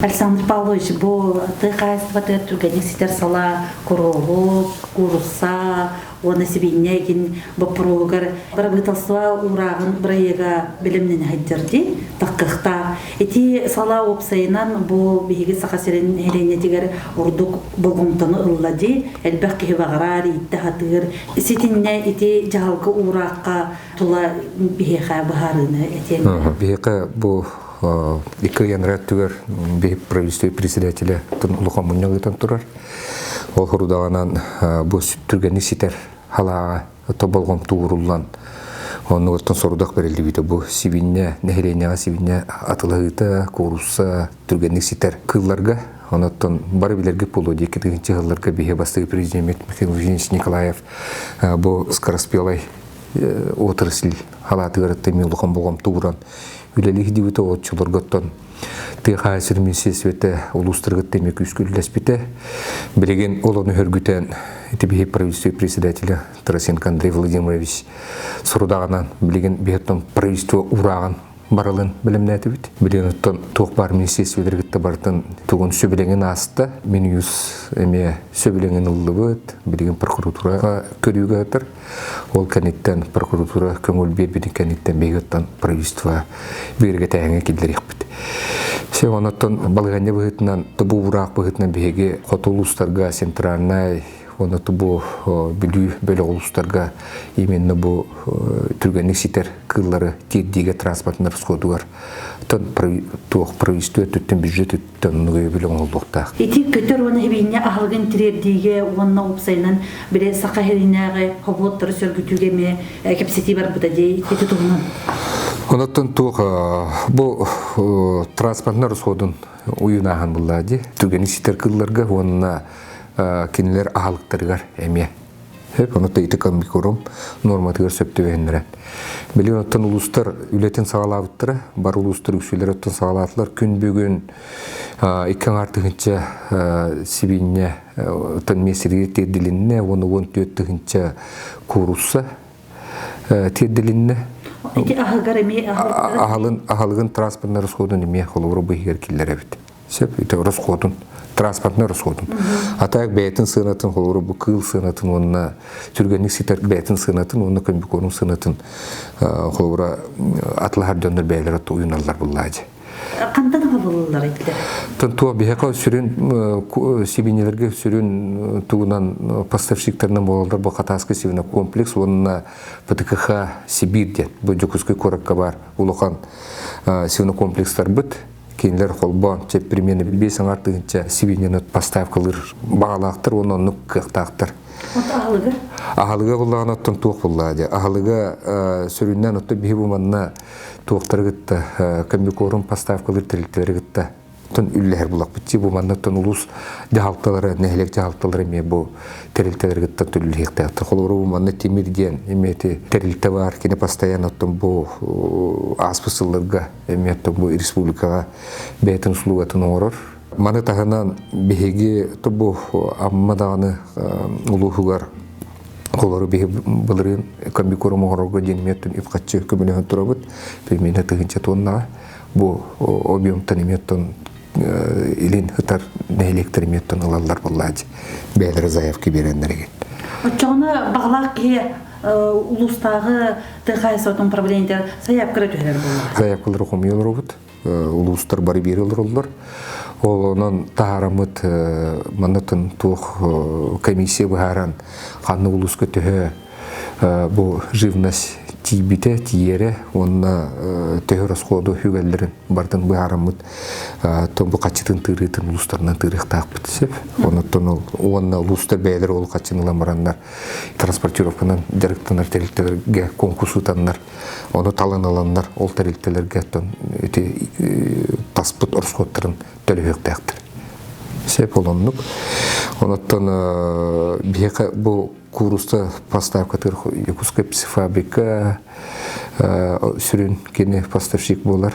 Александр Павлович, бу тыхайство түргәнек ситер сала королу, курса, оны сибиннегин бу прогар бarbыталства урагын бирәгә билемнән хәҗәрди, таккыхта. Эти сала опсайнан бу биге сахасерен элене дигәр урдук булгымтаны ыллади, әлбәкки баграр иттәхатыр. Ситинне эти җалгы уракка тула биге хабарыны этен. Биге бу Икы янраттыгар бейіп правительство председателя Улухан Муньягытан турар. Ол хурудағанан бұл түргені ситер халаға тобалғым туғырулан. Оны оттан сорудақ берілді бейді. Бұл сивинне, нәхеренеға сивинне атылығыта, коруса, түргені ситер кылларға. Оныттан бары білерге полу декі дегенче ғылларға бейе бастығы президент Михаил Евгеньевич Николаев бұл скороспелай отрасль халатыгарытты Улухан болғым туғыран. Үлелігі дебіті отчылырғыттан тыға әсірмесе светі ұлыстырғыт демек үскіліләспеті. Білеген оланы өргітен бейі правительство председателя Тарасенко Андрей Владимирович сұрудағынан білеген бейеттен правительство урағын барылын білімні әті біт. Білеген ұттан тоқ бар министерство ведергітті бартын тұғын сөбіленген асты. Менюс әме сөбіленген ұлы бұд. Білеген прокуратураға көріуге атыр. Ол кәнеттен прокуратура көңіл бербеді кәнеттен бейгіттен правительство берге тәңе келдер еқпіт. Сен оныттан балғанне бұғытынан тұбу ұрақ бұғытынан бейге қотыл ұстарға центральнай оны тұбу білі бөлі ұлыстарға именно бұл түргенік ситер қыллары теддеге транспортын расходуғар. Тоқ правительство түттен бюджет түттен ұнығы білі оңылдықта. Эти көтер оны хебейіне ағылғын тірердеге онына опсайынан біле сақа херинағы хоботтары сөргітуге ме кәпсети бар бұда дей еті тұғынан? Онаттан тоқ бұл транспортын расходын ұйынаған бұлады. Түргенік ситер қылларға онына кенелер ағалықтарығар әме. Онытта иті комбикорум норматығар сөпті бәйіндірен. Білген оттан ұлыстар үлетін сағалабыттыры, бар ұлыстар үксілер оттан сағалатылар. Күн бөгін иккен артығынша сибинне оттан месірге терділінне, оны 14 түгінші курусса терділінне. Ағалығын транспортны расходын еме қолуыры бұйгер келер әбіт. Сөп, иті расходын. Транспортны расходын. Атаяк бәйтін сынатын, қолыры бұл қыл сынатын, онына түргенік ситер бәйтін сынатын, онына көмбекорын сынатын, қолыры атылар дөндір бәйлер атты ұйыналар бұллады. Қандан ғабылылар етті? Тұнтуа бейхақа сүрін, сибинелерге сүрін туғынан поставщиктерінің болалар бұл қатасқы сивина комплекс, онына ПТКХ Сибирде, бұл жүкізгі коракқа бар, ұлыған сивина комплекстар бұд. Кейінлер қолбан, чеп примені бейсің артығынша сивинені поставкалыр бағалақтыр, оны нүк қықтақтыр. Ағалығы? Ағалығы бұллаған оттан туық бұллады. Ағалығы сүріннен отты бейі бұманына туықтары ғытты, комбикорын поставкалыр тірілтері ғытты. Тон үлләр бұлақ бітті, бұманына тон ұлыс жағалталары, нәхелек жағалталары ме бұл тірілтері ғытты түлі еқтіяқтыр. Қолыры бұманына темірден, еметі тірілті бар, кені постоян оттан бұл аспысыларға, еметі бұл республикаға бәйтін сұлуғатын орыр. Маны тағынан бейге бұл аммадағаны ұлығығар қолары бейге бұлырын комбикоры мұғырға деніметтін үпқатшы көміліғін тұра бұд, білмейні тұғынша тоннаға бұл объемтан еметтін илин хытар нәйлектер еметтін ұлалар бұллады. Бәлері заявки берендереген. Отчоғыны бағлақ ке ұлыстағы тұғай сотын проблемдер заявкілер түйелер болады? Заявкілер ұқымиялар бұд. Ұлыстар бары берілер олар. Ол онын тағарамыд манатын туық комиссия бұхаран қанны ұлыс көтігі бұл живность тибите, тиере, онына төхі расходу хүгәлдерін бардың бұхарамыд бұл қачытын тырытын ұлыстарынан тырықтақ бітісіп. Онына ұлыстар бәйлер ол қачынылан барандар транспортировканан дәріктанар тәрілтелерге конкурс ұтандар, оны талан аландар, ол тәрілтелерге таспыт расходтарын төлі өқтәқтір. Сеп олоннук. Онаттан бейқа бұл курста поставкатыр Якутская псифабрика сүрін кені поставщик болар.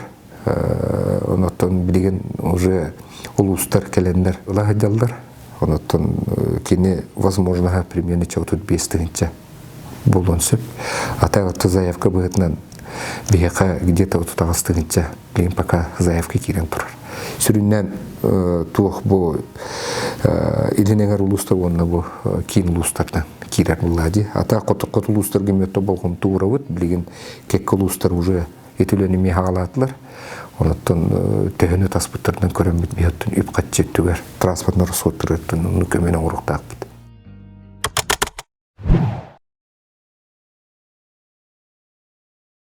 Онаттан білген уже улустар кәлендер ұлағадалдар. Онаттан кені возможныға примерно 4-5 болуын сөп. Атағатты заявка бұғытынан бейқа где-то 30-тағыстығынша кейін пока заявка керен тұрар. Süründen tuğ bu ilinengер улустар онна bu кийин улустардан кирер буллади. Ата коту улустар гемете болгон туурабыт билген кек улустар уже этүлөнү хагалатлар. Онуттан төһөнө таспыттардан көрөмбүт биоттун үп катчеттүгөр транспортнор соттурыттын көмөнө уруктак